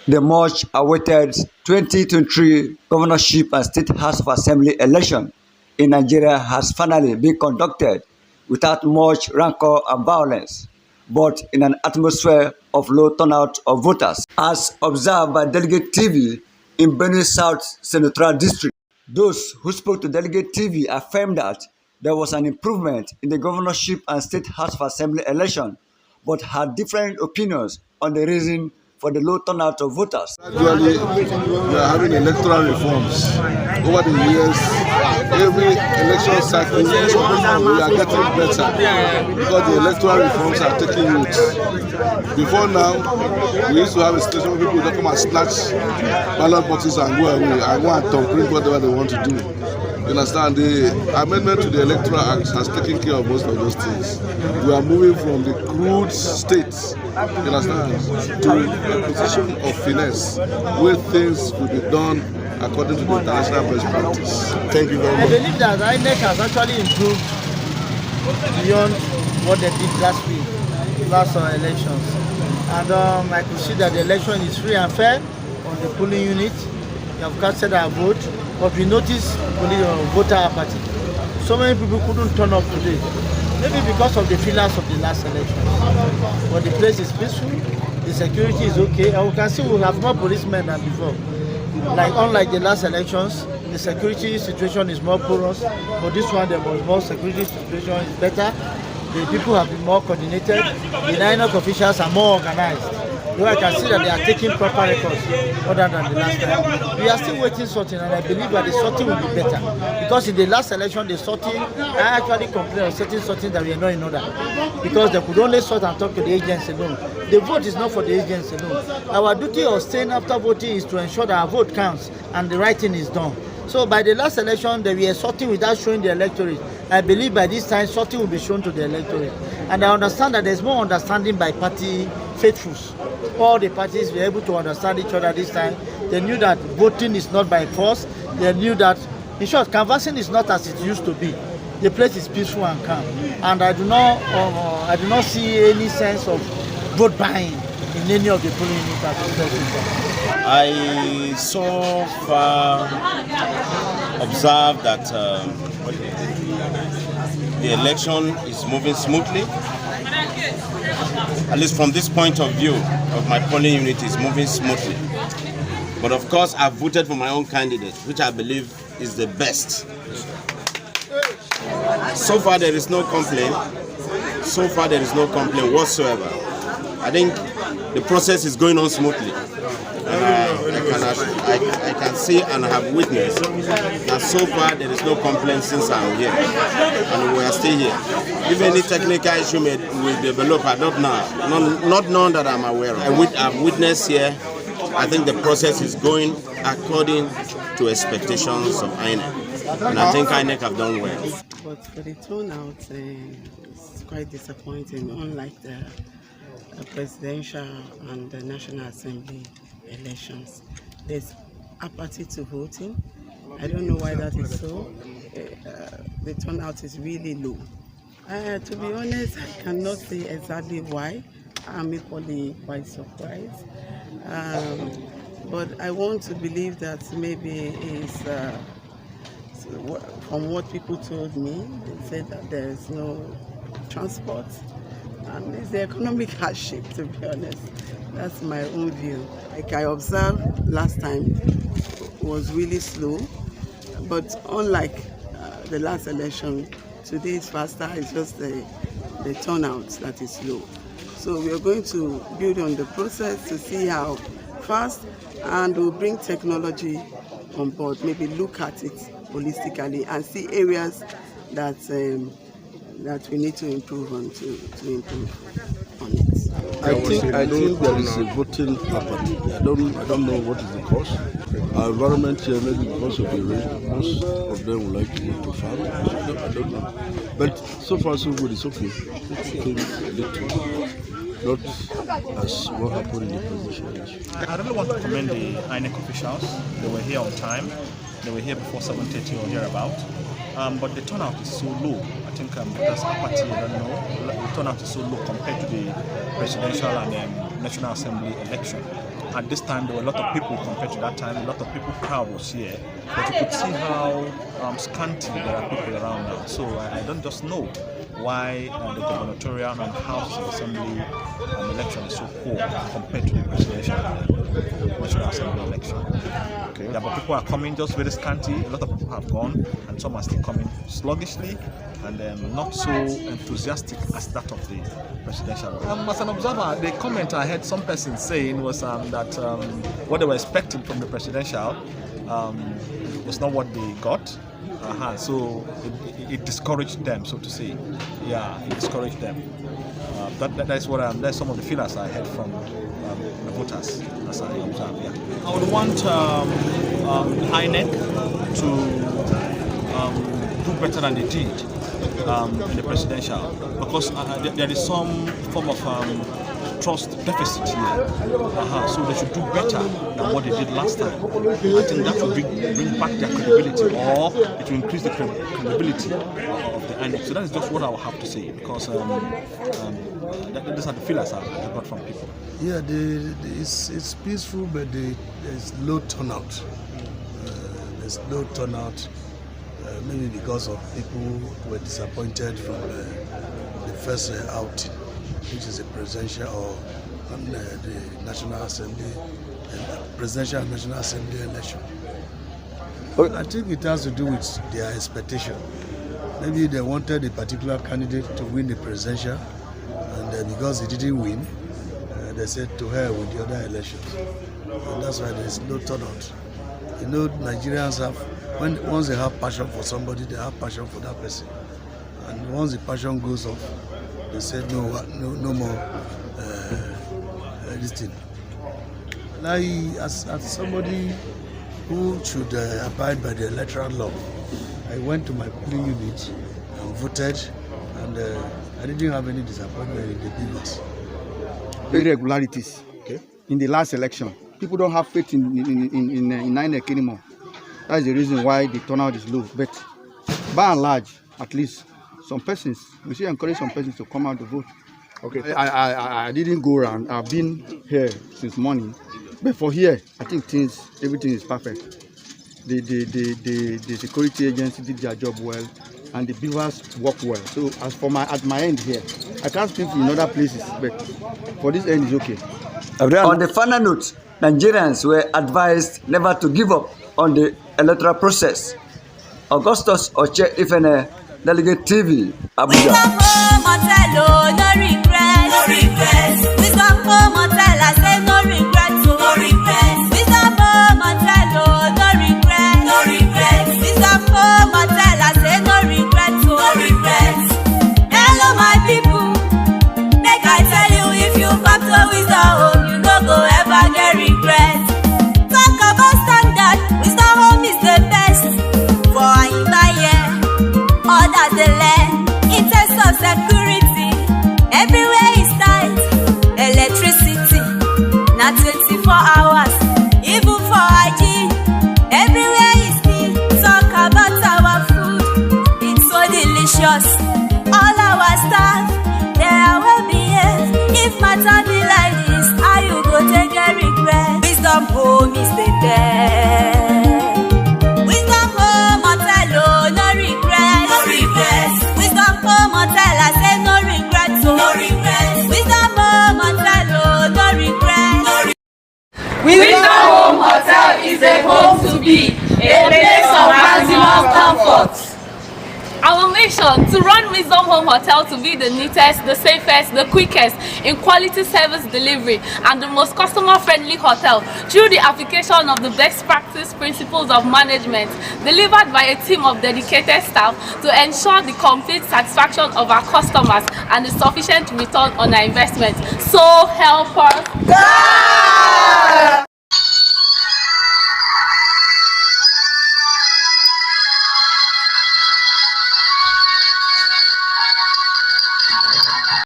The much-awaited 2023 Governorship and State House of Assembly election in Nigeria has finally been conducted without much rancor and violence, but in an atmosphere of low turnout of voters, as observed by Delegate TV in Benue South Senatorial District. Those who spoke to Delegate TV affirmed that there was an improvement in the Governorship and State House of Assembly election, but had different opinions on the reason for the low turnout of voters. Actually, we are having electoral reforms. Over the years, every election cycle, we are getting better because the electoral reforms are taking root. Before now, we used to have a situation where people would come and snatch ballot boxes and go away and go and print whatever they want to do. You understand? The amendment to the Electoral Act has taken care of most of those things. We are moving from the crude states, you understand, to a position of finesse where things will be done according to the international best practice. Thank you very much. I believe that INEC has actually improved beyond what they did last elections. And I could see that the election is free and fair on the polling unit. We have casted our vote. But we noticed voter apathy. So many people couldn't turn up today. Maybe because of the failures of the last election. But the place is peaceful, the security is okay, and we can see we have more policemen than before. Unlike the last elections, the security situation is more porous. For this one, there was more security situation is better. The people have been more coordinated. The INEC officials are more organized. Though I can see that they are taking proper records other than the last time. We are still waiting sorting, and I believe that the sorting will be better. Because in the last election, the sorting, I actually complained of certain sorting that we are not in order. Because they could only sort and talk to the agents alone. The vote is not for the agents alone. Our duty of staying after voting is to ensure that our vote counts and the right thing is done. So by the last election, they were sorting without showing the electorate. I believe by this time, sorting will be shown to the electorate. And I understand that there's more understanding by party faithfuls. All the parties were able to understand each other this time. They knew that voting is not by force. They knew that, in short, canvassing is not as it used to be. The place is peaceful and calm. And I do not see any sense of vote buying in any of the polling units. I so far observed that the election is moving smoothly. At least from this point of view of my polling unit is moving smoothly. But of course, I've voted for my own candidate, which I believe is the best. So far, there is no complaint. So far, there is no complaint whatsoever. I think the process is going on smoothly. I can see and have witnessed that so far there is no complaint since I'm here, and we are still here. If any technical issue will develop, I don't know, not none that I'm aware of. I've witnessed here. I think the process is going according to expectations of INEC, and I think INEC have done well. But for the turnout, it's quite disappointing, unlike the presidential and the National Assembly elections. There's apathy to voting. I don't know why that is so. The turnout is really low. To be honest, I cannot say exactly why. I'm equally quite surprised. But I want to believe that maybe it's from what people told me. They said that there's no transport. And it's the economic hardship, to be honest. That's my own view. Like I observed last time, was really slow. But unlike the last election, today is faster. It's just the turnout that is low. So we are going to build on the process to see how fast, and we'll bring technology on board. Maybe look at it holistically and see areas that that we need to improve on to improve on it. I think there is a voting apathy. I don't know what is the cause. Our environment here, maybe because of the rain, most of them would like to go to farm. I don't know. But so far so good, it's okay. It's okay a little. not as what happened in the presidential election. I really want to commend the INEC officials. They were here on time. They were here before 7:30 or thereabout. But the turnout is so low. I think that's apathy, I don't know. The turnout is so low compared to the presidential and National Assembly election. At this time, there were a lot of people compared to that time. A lot of people crowd was here. But you could see how scanty there are people around now. So I don't just know why the gubernatorial and House of Assembly election is so poor compared to the presidential National Assembly election. Okay. Yeah, but people are coming just very scanty. A lot of people have gone, and some are still coming sluggishly and not so enthusiastic as that of the presidential. As an observer, the comment I heard some persons saying was that what they were expecting from the presidential was not what they got. So it discouraged them, so to say. Yeah, it discouraged them. That's what that's some of the feelers I heard from the voters as I observed. Yeah. I would want INEC to do better than they did in the presidential, because there is some form of trust deficit here. So they should do better than what they did last time. I think that will bring back their credibility, or it will increase the credibility of the INEC. So that is just what I will have to say, because these are the feelers I got from people. Yeah, it's peaceful, but there's low turnout. There's low turnout, maybe because of people who were disappointed from the first outing, which is the presidential or the National Assembly, presidential and National Assembly election. But I think it has to do with their expectation. Maybe they wanted a particular candidate to win the presidential, and because he didn't win, they said to her with the other elections. And that's why there's no turnout. You know, Nigerians have, once they have passion for somebody, they have passion for that person. And once the passion goes off, they say no more this thing. Now, as somebody who should abide by the electoral law, I went to my polling unit and voted, and I didn't have any disappointment in the business. Irregularities in the last election. People don't have faith in INEC anymore. That's the reason why the turnout is low. But by and large, at least some persons, we should encourage some persons to come out to vote. Okay. I didn't go around. I've been here since morning. But for here, I think everything is perfect. The security agency did their job well, and the beavers work well. So as for at my end here, I can't speak in other places, but for this end is okay. On the final note, Nigerians were advised never to give up on the electoral process. Augustus Oche Ifene, Delegate TV, Abuja. Everywhere is tight, electricity, not 24 hours, even for hygiene. Everywhere is clean, talk about our food, it's so delicious. All our staff, they are well behaved. If matter be like this, how you go take a regret? Wisdom home is the best. Wisdom home hotel, oh, no regret. No regrets. Wisdom home hotel, I say no regrets. No regrets. Wisdom home hotel, oh, no regrets. No regrets. Wisdom Home Hotel is a home to be, a place of maximum comfort. Our mission to run Wisdom Home Hotel to be the neatest, the safest, the quickest in quality service delivery and the most customer-friendly hotel through the application of the best practice principles of management delivered by a team of dedicated staff to ensure the complete satisfaction of our customers and the sufficient return on our investment. So help us God!